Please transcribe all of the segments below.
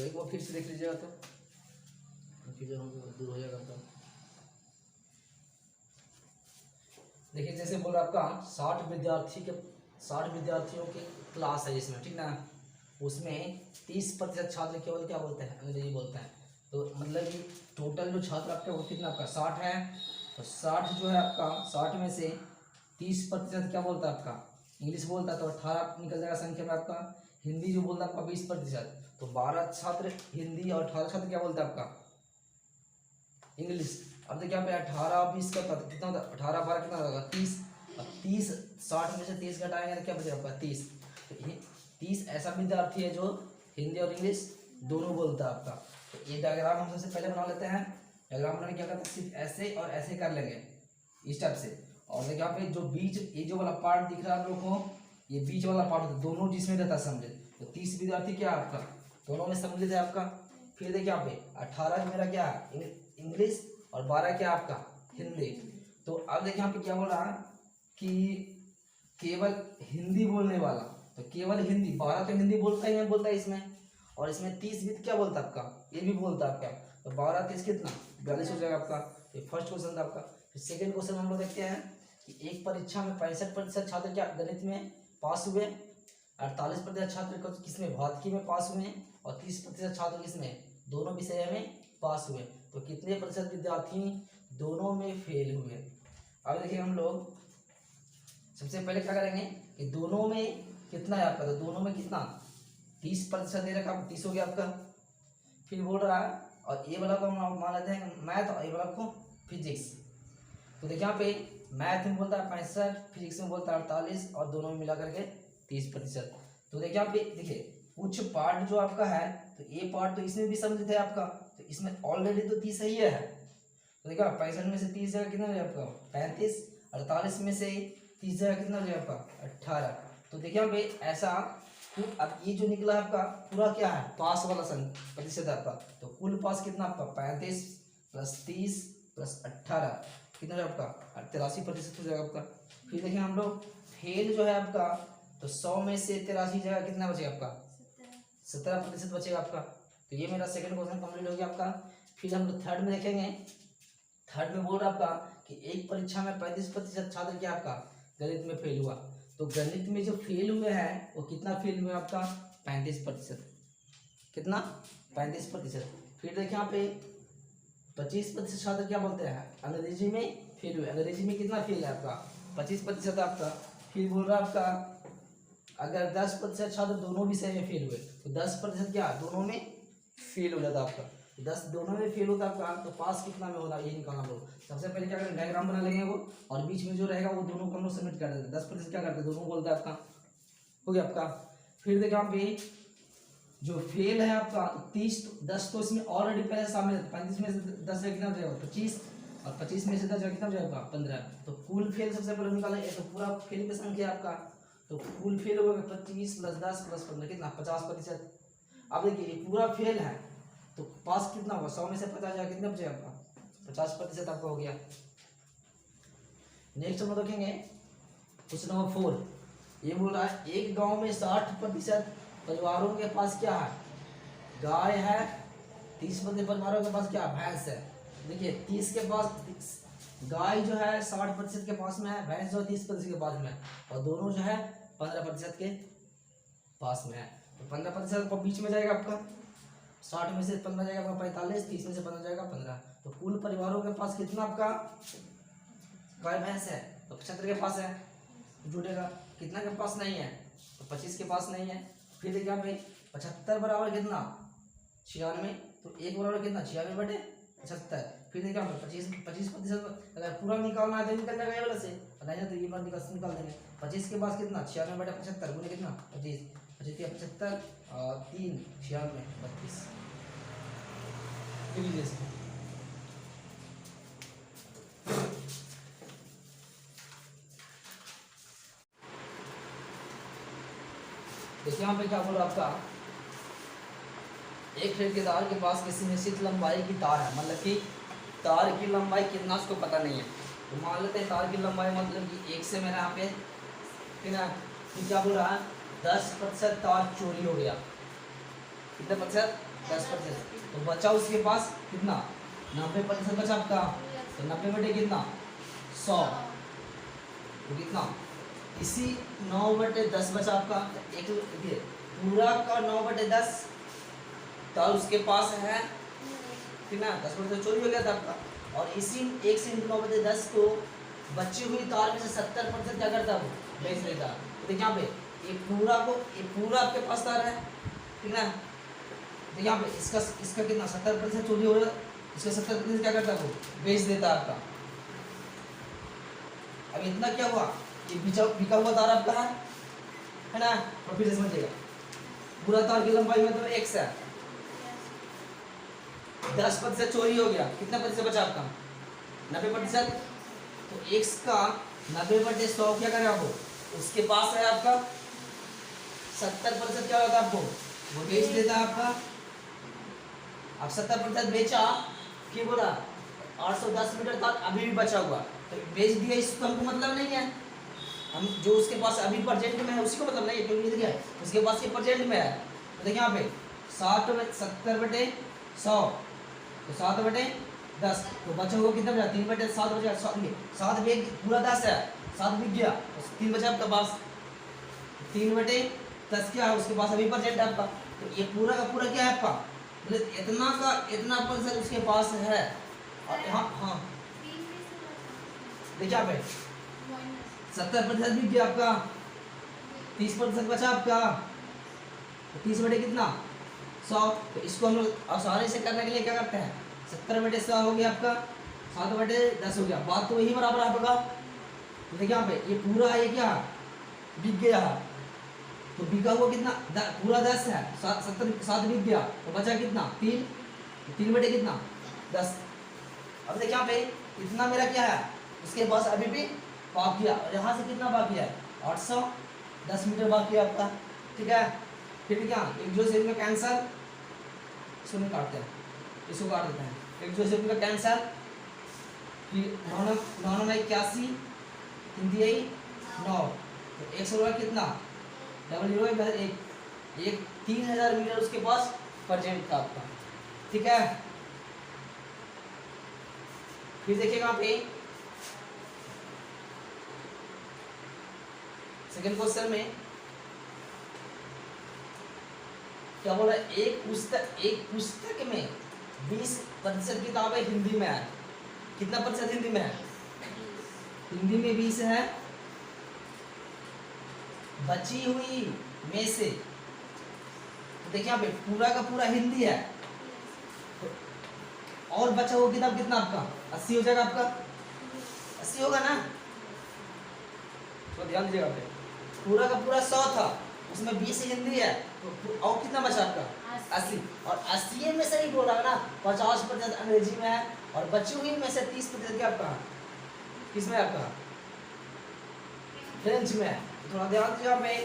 एक बार फिर से देख लीजिएगा तो कंफ्यूजन दूर हो जाएगा आपका। देखिए जैसे बोल रहा आपका 60 विद्यार्थियों की क्लास है इसमें, ठीक ना। उसमें 30% छात्र केवल क्या बोलते हैं, अंग्रेजी बोलते हैं। तो मतलब कि टोटल जो छात्र आपका वो कितना आपका 60 है। तो 60 जो है आपका 60 में से 30% क्या बोलता है आपका इंग्लिश बोलता है। तो 18 निकल जाएगा संख्या में आपका। हिंदी जो बोलता है आपका 20%। तो 12 छात्र हिंदी और 18 छात्र क्या बोलता है आपका इंग्लिश। अब देखिए यहाँ पे 18 20 का कितना होता है, 18 12 कितना होगा 30। अब 30 60 में से 30 घटाएंगे तो क्या बचेगा आपका 30। तो ये 30 ऐसा विद्यार्थी है जो हिंदी और इंग्लिश दोनों बोलता है आपका। तो ये डायग्राम हम सबसे पहले बना लेते हैं। डायग्राम बनाने क्या करते हैं, सिर्फ ऐसे और ऐसे कर लेंगे इस टाइप से। और देखिए यहाँ पे जो बीच ये जो वाला पार्ट दिख रहा है आप लोग को, ये बीच वाला पार्ट दोनों जिसमें रहता है समझे। तो 30 विद्यार्थी क्या है आपका दोनों में सम्मिलित है आपका। फिर देखिए यहाँ पे 18 मेरा क्या है इंग्लिश और 12 क्या आपका हिंदी। तो अब देखिए यहाँ पे क्या बोल रहा है कि केवल हिंदी बोलने वाला। तो केवल हिंदी 12 तो हिंदी बोलता ही नहीं बोलता है इसमें। और इसमें 30 भी क्या बोलता है आपका ये भी बोलता है आपका। तो 12 30 कितना 42 हो जाएगा आपका। ये फर्स्ट क्वेश्चन था आपका। फिर सेकेंड क्वेश्चन हम लोग देखते हैं कि एक परीक्षा में 65% छात्र क्या गणित में पास हुए, 48% छात्र किसमें भौतिकी में पास हुए और 30% छात्र किसमें दोनों विषय में पास हुए। तो कितने प्रतिशत विद्यार्थी दोनों में फेल हुए। अब देखिए हम लोग सबसे पहले क्या करेंगे कि दोनों में कितना है आपका। तो दोनों में कितना 30% दे रखा 30 हो गया आपका। फिर बोल रहा है और ये वाला को हम मान लेते हैं मैथ और ये वाला को फिजिक्स। तो देखिए यहाँ पे मैथ में बोलता है 65, फिजिक्स में बोलता है 48 और दोनों में मिला करके 30%। तो देखिए यहाँ पे देखिए कुछ पार्ट जो आपका है तो ये पार्ट तो इसमें भी सम्मिलित है आपका। तो इसमें ऑलरेडी तो 30 ही है। तो देखा 65 में से 30 जगह कितना हो जाएगा आपका 35, 48 में से 30 जगह कितना हो जाएगा आपका 18। तो देखिए यहाँ पे ऐसा तो अब ये जो निकला है आपका पूरा क्या है पास वाला प्रतिशत आपका। तो कुल पास कितना आपका 35 + 30 + 18 कितना हो जाएगा आपका 83% हो जाएगा आपका। फिर देखिए हम लोग फेल जो है आपका तो 100 में से 83 जगह कितना बचेगा आपका 17% बचेगा आपका। तो ये मेरा सेकंड क्वेश्चन कंप्लीट हो गया आपका। फिर हम लोग थर्ड में देखेंगे। थर्ड में बोल रहा आपका कि एक परीक्षा में 35% छात्र क्या आपका गणित में फेल हुआ। तो गणित में जो फेल हुए हैं वो कितना फेल हुए आपका 35%। कितना 35%। फिर देखिए यहाँ पे 25% छात्र क्या बोलते हैं अंग्रेजी में फेल हुए। अंग्रेजी में कितना फेल है आपका 25% आपका। फिर बोल रहा आपका अगर 10% छात्र दोनों विषय में फेल हुए तो 10% क्या दोनों में फेल हो जाता आपका। 10 दोनों में फेल होता आपका तो पास कितना में होता ये निकालना लोग। सबसे पहले क्या करेंगे डायग्राम बना लेंगे वो और बीच में जो रहेगा वो दोनों को हम लोग सबमिट कर देते हैं। 10% क्या करते हैं दोनों बोलता है आपका हो गया आपका। फिर देखिए यहाँ पे जो फेल है आपका 30 10 तो इसमें ऑलरेडी पहले शामिल है। 35 में से 10 कितना हो जाएगा 25 और 25 में से 10 कितना हो जाएगा 15। तो कुल फेल सबसे पहले निकालें। तो पूरा फेल की संख्या आपका तो कुल फेल होगा 25 + 10 + 15 कितना 50%। अब देखिए ये पूरा फेल है तो पास कितना होगा 100 में से 50 जाएगा कितना बचेगा आपका 50% आपका हो गया। नेक्स्ट हम देखेंगे क्वेश्चन नंबर 4। ये बोल रहा है एक गांव में 60% परिवारों के पास क्या है गाय है, 30% परिवारों के पास क्या भैंस है। देखिए 30 के पास गाय जो है 60% के पास में है, भैंस जो 30% के पास में है और दोनों जो है 15% के पास में है। तो 15% बीच में जाएगा आपका 60 में से 15 जाएगा आपका 45, 30 में से 15 जाएगा 15। तो कुल परिवारों के पास कितना आपका गाय भैंस है तो 75 के पास है जुड़ेगा। कितना के पास नहीं है तो 25 के पास नहीं है। फिर देखिए यहाँ पे 75 बराबर कितना 96। तो एक बराबर कितना 96/75। फिर देखिए 25% अगर पूरा निकालना है तो निकल जाएगा ये वाला से नहीं तो ये बार निकाल देंगे। 25 के पास कितना 96/75 गुने कितना 25 25 75 और 3 96 32। देखिए यहाँ पे क्या बोला आपका एक ठेकेदार के पास किसी निश्चित लंबाई की तार है। मतलब कि तार की लंबाई कितना उसको पता नहीं है। तो मान लेते हैं तार की लंबाई मतलब कि एक से मेरा यहाँ पे कितना क्या बोल रहा है 10% तार चोरी हो गया। कितने प्रतिशत 10%। तो बचा उसके पास कितना 90% बचा आपका। तो 90 बटे कितना 100, तो कितना इसी 9/10 बचा आपका। एक देखिए पूरा का 9/10, तो उसके पास है कितना 10% चोरी हो गया था आपका। और इसी 1 से 9/10 को बची हुई तार में से 70% क्या करता है वो बेच देता। तो देखिए यहाँ पे ये पूरा आपके पास तार है, ठीक ना। तो यहाँ पे इसका कितना 70% चोरी हो रहा है, इसका 70% क्या करता है वो बेच देता है आपका। अब इतना क्या हुआ कि बिका हुआ तार आपका है ना। और फिर से समझिएगा पूरा तार की लंबाई मतलब x है, 10% चोरी हो गया, कितना प्रतिशत बचा आपका 90%। तो x का 90/100 क्या करेगा वो, उसके पास है आपका 70% क्या होता है आपको वो बेच देता है आपका। अब 70% बेचा, फिर बोला 810 मीटर तार अभी भी बचा हुआ, तो बेच दिया, इसको हमको मतलब नहीं है। हम जो उसके पास अभी प्रेजेंट में है उसी को मतलब नहीं है, क्योंकि देखिए उसके पास ये प्रेजेंट में है। तो देखिए यहाँ पे 70/100, तो 7/10, तो बचा हुआ कितना बचा 3/7 बचा। 7 बेच पूरा 10 है, 7 बिक गया, तो 3 बचा आपका पास। 3/10 क्या है उसके पास अभी प्रेजेंट है आपका। तो ये पूरा का पूरा क्या है आपका, मतलब इतना का इतना % उसके पास है। और यहाँ हाँ देखिए यहाँ पे 70% बिक गया आपका, 30% बचा आपका। तो 30 बटे कितना 100, तो इसको हम लोग आसानी से करने के लिए क्या करते हैं 70/100 हो गया आपका, 7/10 हो गया, बात तो वही बराबर आपका। तो देखिए यहाँ पे ये पूरा ये क्या बिक गया, तो बिका हुआ कितना पूरा 10 है, 7 बिक गया, तो बचा कितना 3 बटे कितना 10। अब देखिए यहाँ पे इतना मेरा क्या है उसके पास अभी भी बाकी है, और यहाँ से कितना बाकी है 810 मीटर बाकी है आपका, ठीक है। फिर क्या एक जो से इनका कैंसर, इसको नहीं काटते हैं, इसको काट देते हैं, एक जो से इनका कैंसर, फिर 981 हिंदी आई 9, तो 100 कितना डबल 0 एक 3000 मीटर उसके पास प्रेजेंट था आपका, ठीक है। फिर देखिएगा यहाँ पे सेकंड क्वेश्चन में क्या बोला, एक पुस्तक में 20% किताबें हिंदी में है, कितना % हिंदी में है, हिंदी में 20 है, बची हुई में से, तो देखिए यहाँ पे पूरा का पूरा हिंदी है, और बचा हुआ किताब कितना आपका 80 हो जाएगा आपका, 80 होगा ना। तो ध्यान दीजिएगा पे पूरा का पूरा 100 था, उसमें 20 हिंदी है, तो और कितना बचा आपका 80, और 80 में से ही बोला ना 50% अंग्रेजी में है, और बची हुई में से 30% क्या आपका किसमें आपका फ्रेंच में है। तो थोड़ा ध्यान दीजिएगा पे,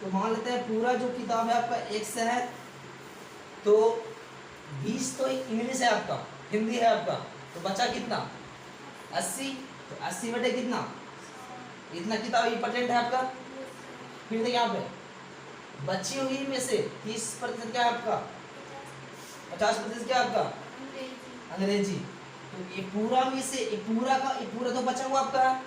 तो मान लेते हैं पूरा जो किताब है आपका 1 है, तो 20 तो इंग्लिश है आपका, हिंदी है आपका, तो बचा कितना 80, तो 80 बटे कितना इतना किताब इंपॉर्टेंट है आपका। फिर देखिए यहाँ पे बची हुई में से 30% क्या है आपका, 50% क्या है आपका अंग्रेजी, तो ये पूरा में से ये पूरा तो बचा हुआ आपका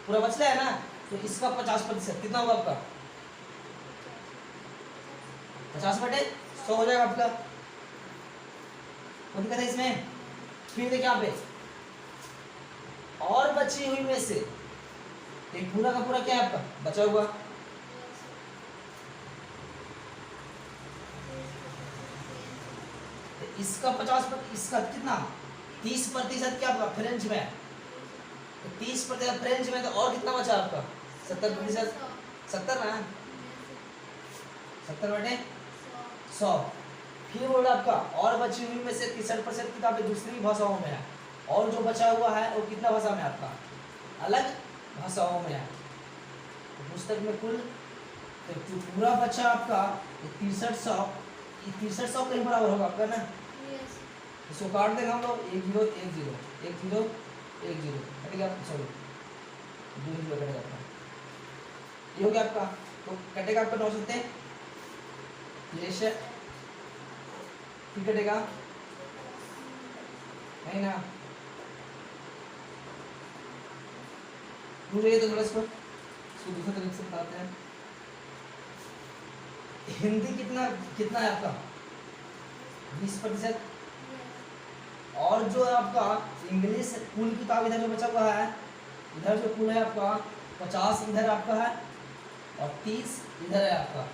पूरा बच रहा है ना, तो इसका 50% कितना होगा आपका 50/100 हो जाएगा आपका, कोई दिक्कत है इसमें। फिर देखिए यहाँ पे और बची हुई में से ये पूरा का पूरा क्या है आपका बचा हुआ, इसका 50%, इसका कितना 30% क्या आपका फ्रेंच में है, तो 30% फ्रेंच में, तो और कितना बचा आपका 70%, 70 ना 70/100। फिर बोला आपका और बची हुई में से 63% किताबें दूसरी भाषाओं में है, और जो बचा हुआ है वो कितना भाषा में आपका अलग भाषाओं में है। तो पुस्तक में कुल तो जो पूरा बचा आपका 6300 कहीं बराबर होगा आपका ना, इसको काट देंगे हम लोग 1 0 1 0 1 0 1 0 कटेगा, सॉरी 2 0 कटेगा आपका, ये हो गया आपका। तो कटेगा आपका 9 सकते हैं फिर कटेगा नहीं ना, मुझे ये तो थोड़ा इसको दूसरे तरीके से बताते हैं। हिंदी कितना कितना है आपका 20%, और जो है आपका इंग्लिश कुल किताब इधर जो बचा हुआ है, इधर जो कुल है आपका 50 इधर आपका है और 30 इधर है आपका।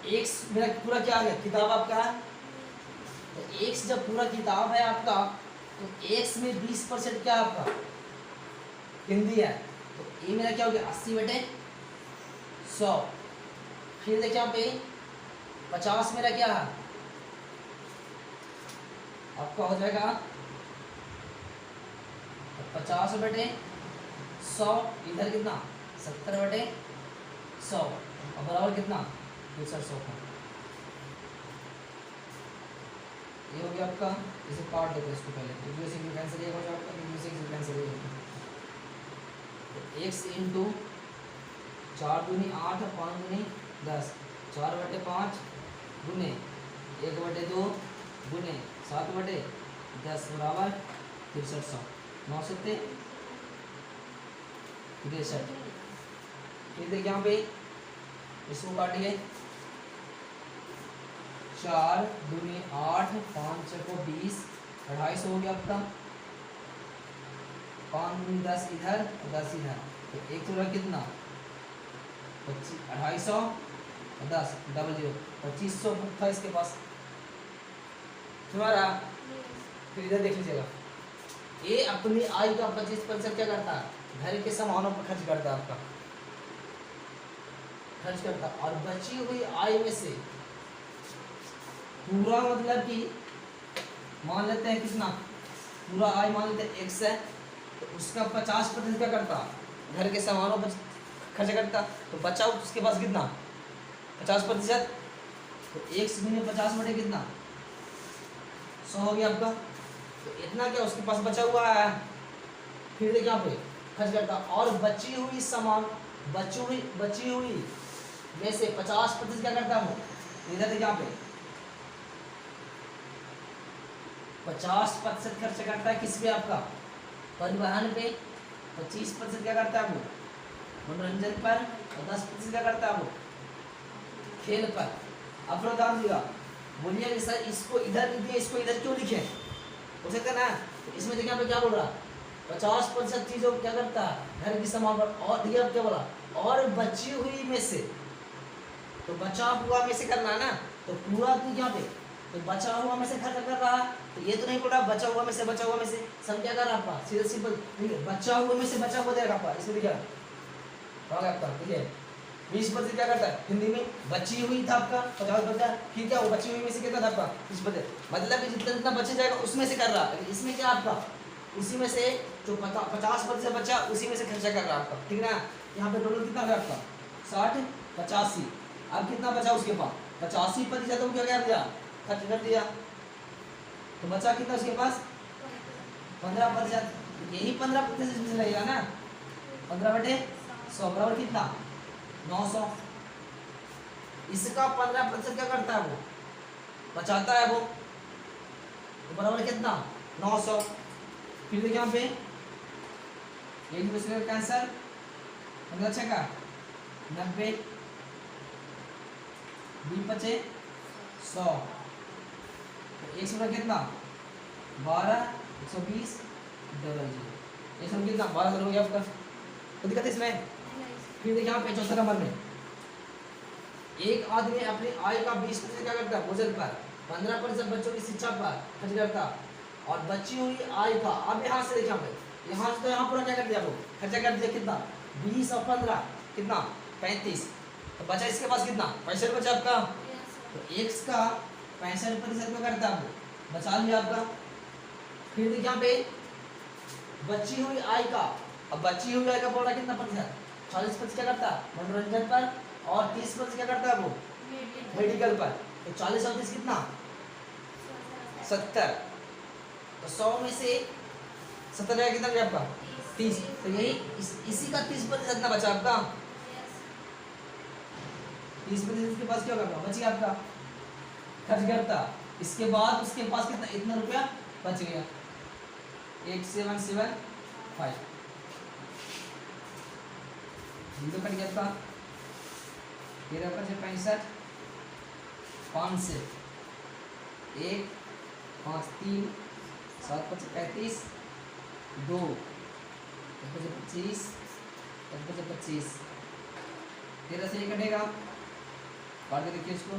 एक्स मेरा पूरा क्या आ गया किताब आपका है, तो एक्स जब पूरा किताब है आपका तो एक्स में 20% क्या है आपका हिंदी है, तो ये मेरा क्या हो गया 80/100। फिर देखिए यहाँ पे 50 मेरा क्या है आपका हो जाएगा 50/100, इधर कितना 70/100 और बराबर कितना 100 का। ये हो गया आपका, इसे काट देते हैं इसको पहले, तो से कैंसिल हो जाएगा आपका, से कैंसिल हो जाएगा। तो x इंटू 4 दूनी 8 5 दूनी 10, 4/5 गुने 1/2 गुने 7/10 बराबर 6300, 9 सत्ते 63। फिर देखिए यहाँ पे इसको काटिए, 4 दूनी 8 5 को 20, 250 हो गया आपका, 5 दूनी 10 इधर और 10 इधर, तो एक तो कितना 25, 250 और 10 डबल 0 2500 था इसके पास तुम्हारा। फिर इधर देख लीजिएगा, ये अपनी आय का 25% क्या करता है घर के सामानों पर खर्च करता है, आपका खर्च करता, और बची हुई आय में से पूरा मतलब कि मान लेते हैं कितना पूरा आय मान लेते हैं x है, तो उसका 50% क्या करता घर के सामानों पर खर्च करता, तो बचा उसके पास कितना 50%, तो x गुने 50 बटे कितना 100 हो गया आपका, तो इतना क्या उसके पास बचा हुआ है। फिर देखिए यहाँ पे खर्च करता, और बची हुई सामान बची हुई में से 50% क्या करता हूँ, इधर देखिए यहाँ पे 50% खर्च करता है किस पे आपका परिवहन पे, 25% क्या करता है वो मनोरंजन पर, और 10% क्या करता है वो खेल पर। अब थोड़ा ध्यान दिया, बोलिए कि सर इसको इधर लिख दिए इसको इधर क्यों लिखे, हो सकता है ना, तो इसमें देखिए यहाँ पे क्या बोल रहा 50% चीजों क्या करता है घर की सामान पर, और दिया क्या बोला और बची हुई में से, तो बचा हुआ में से करना है ना, तो पूरा यहाँ पे तो बचा हुआ में से खर्च कर रहा है, तो ये तो नहीं बोल रहा बचा हुआ में से सब क्या कर रहा है आपका सीधा सिंपल, ठीक है बचा हुआ में से बचा हुआ देगा आपका, इसमें क्या आपका ठीक है 20% क्या करता है हिंदी में बची हुई था आपका 50%, फिर क्या वो बची हुई में से कितना था आपका 20%, मतलब कि जितना जितना बचे जाएगा उसमें से कर रहा है, इसमें क्या आपका उसी में से जो 50% बचा उसी में से खर्चा कर रहा है आपका, ठीक है ना। यहाँ पे टोटल कितना है आपका 60 85, अब कितना बचा उसके पास 85% तो क्या कर दिया खर्च कर दिया, तो बचा कितना उसके पास 15%, यही 15% इसमें लगेगा ना 15/100 बराबर कितना 900, इसका 15% क्या करता है वो बचाता है वो, तो बराबर कितना 900। फिर देखिए यहाँ पे एक दूसरे का आंसर 15 का 90 20 100, तो एक सौ कितना 12 120 डबल 0, एक सौ कितना 12 हो गया आपका, तो दिक्कत है इसमें। फिर देखिए यहाँ पे चौथा नंबर में एक आदमी अपनी आय का 20% क्या करता है भोजन पर, 15% बच्चों की शिक्षा पर खर्च करता, और बची हुई आय का अब यहाँ से देखिए यहाँ से तो यहाँ पूरा क्या कर दिया वो खर्चा कर दिया, कितना 20 और 15 कितना 35, तो बचा इसके पास कितना 65 बचा आपका, तो x का 65% क्या करता है वो बचा लिया आपका, फिर देखिए यहाँ पे बची हुई आय का, अब बची हुई आय का बोल रहा है कितना प्रतिशत, 40% क्या करता है मनोरंजन पर, और 30% क्या करता है वो मेडिकल पर। तो 40 और 30 कितना 70। तो 100 में से 70 का कितना आपका 30। तो यही इसी का 30% ना बचा आपका, 30% के पास क्या होगा बच गया आपका, खर्च करता। इसके बाद उसके पास कितना इतना रुपया बच गया 8775, जीरो कट गया आपका, 13×65 5 से 1 5 3 7 5 35 2 25 25 13 से 1 कटेगा, काट के देखिए इसको,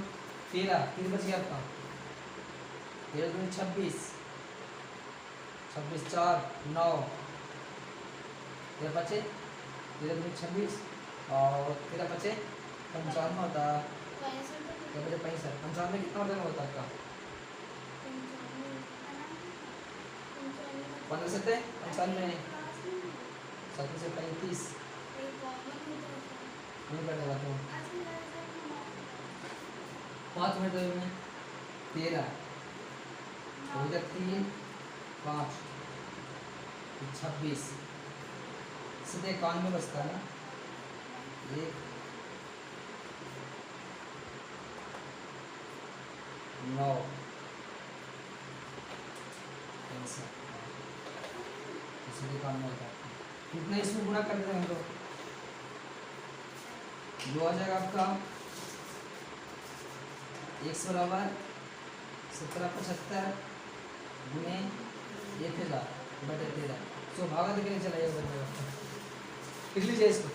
13 कितने बच गया आपका 13 दूनी 26 26 4 9 13 बचे 13 दूनी 26 और 13 बचे 55 होता, 13 बचे 65, 95 कितना वजन होता है आपका 15 से 95 7 से 35 नहीं कटेगा तो 5 मिनट में 13 3 5 26 सीधे 91 बचता है ना, 1 9 सीधे 91 होता है। कितना इसमें गुणा कर देते हैं हम लोग, जो आ जाएगा आपका 100 बराबर 1775 गुने 1000 बटे 13, सो भागा देखे चला जाएगा, लिख लीजिए इसको।